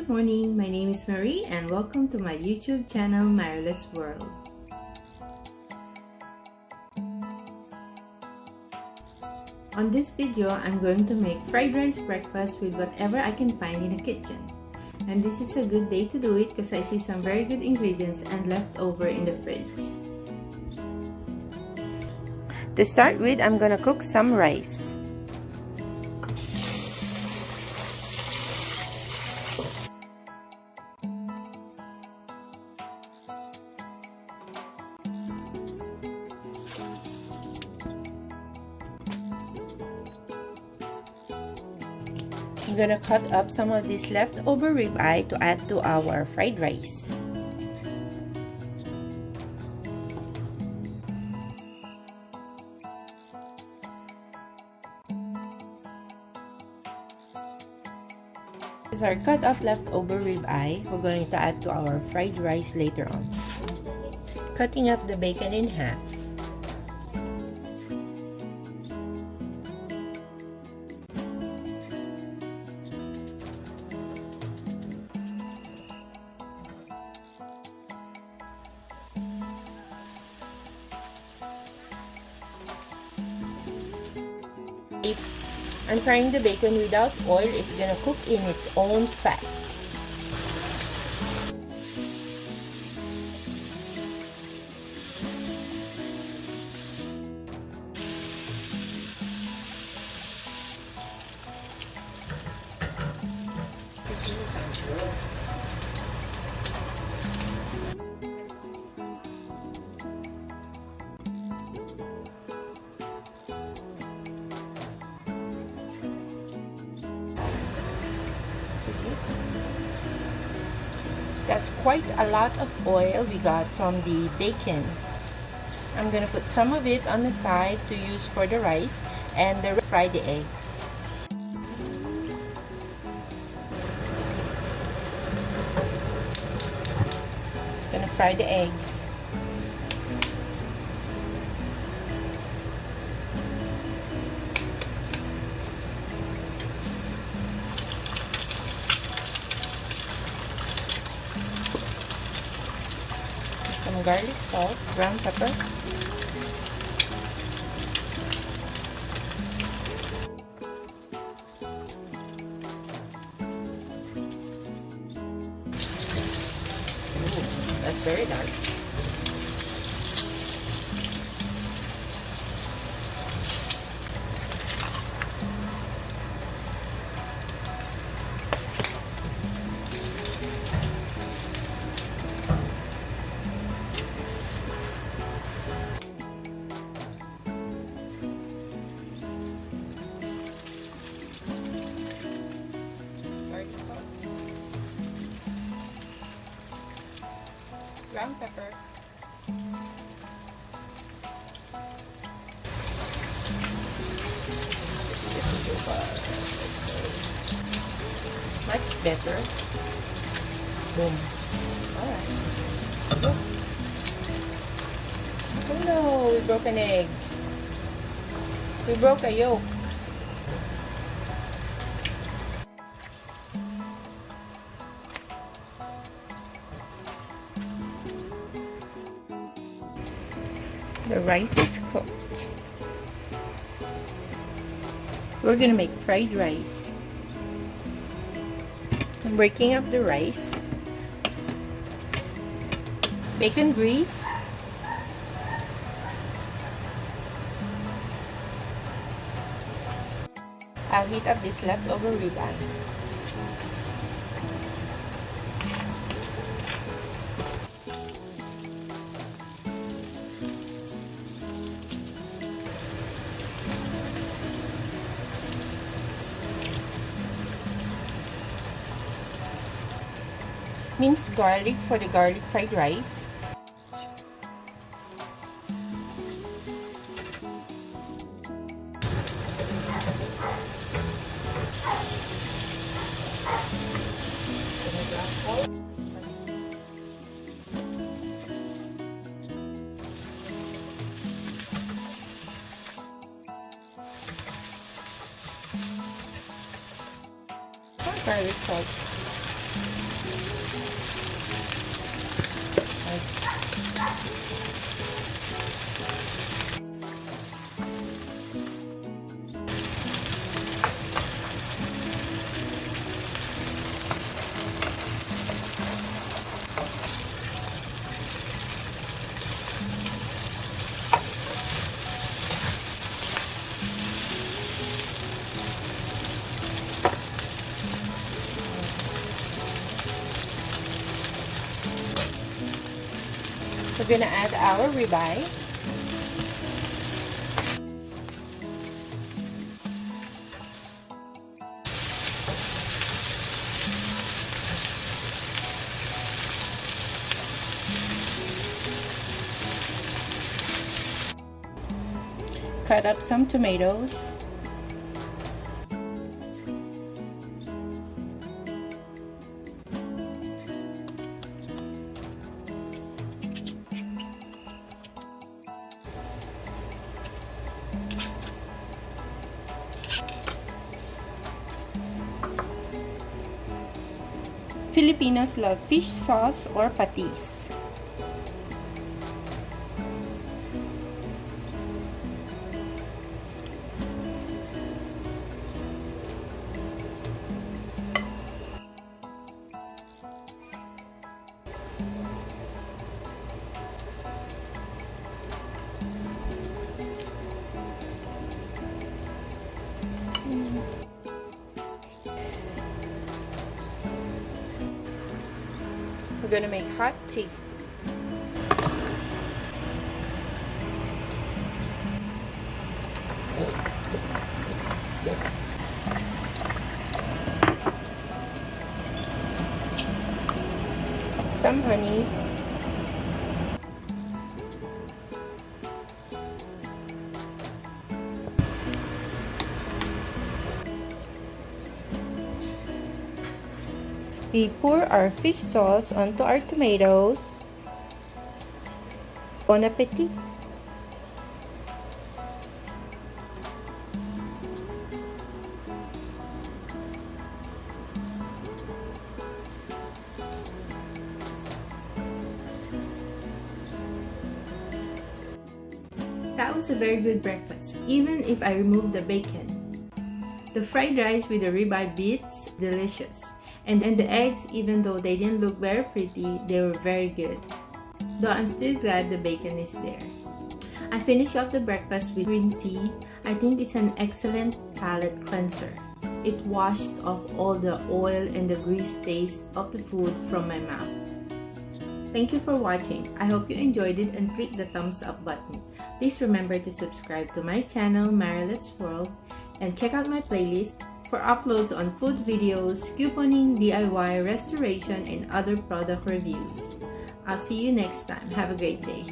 Good morning, my name is Marie and welcome to my YouTube channel Marilet's World. On this video, I'm going to make fried rice breakfast with whatever I can find in the kitchen. And this is a good day to do it because I see some very good ingredients and leftover in the fridge. To start with, I'm gonna cook some rice. I'm gonna cut up some of this leftover ribeye to add to our fried rice. This is our cut up leftover ribeye. We're going to add to our fried rice later on. Cutting up the bacon in half. I'm frying the bacon without oil. It's gonna cook in its own fat. That's quite a lot of oil we got from the bacon. I'm gonna put some of it on the side to use for the rice and fry the eggs. Gonna fry the eggs. Some garlic salt, ground pepper, that's very dark. Ground pepper, much better. Boom. Alright. Oh no, we broke an egg. We broke a yolk. The rice is cooked. We're gonna make fried rice. I'm breaking up the rice. Bacon grease. I'll heat up this leftover ribeye. Minced garlic for the garlic fried rice. Garlic salt. We're gonna add our ribeye. Cut up some tomatoes. Filipinos love fish sauce or patis. We're gonna make hot tea. Some honey. We pour our fish sauce onto our tomatoes. Bon appetit! That was a very good breakfast, even if I removed the bacon. The fried rice with the ribeye bits, delicious. And the eggs, even though they didn't look very pretty, they were very good. Though I'm still glad the bacon is there. I finished off the breakfast with green tea. I think it's an excellent palate cleanser. It washed off all the oil and the grease taste of the food from my mouth. Thank you for watching. I hope you enjoyed it and click the thumbs up button. Please remember to subscribe to my channel, Marilet's World, and check out my playlist for uploads on food videos, couponing, DIY, restoration, and other product reviews. I'll see you next time. Have a great day.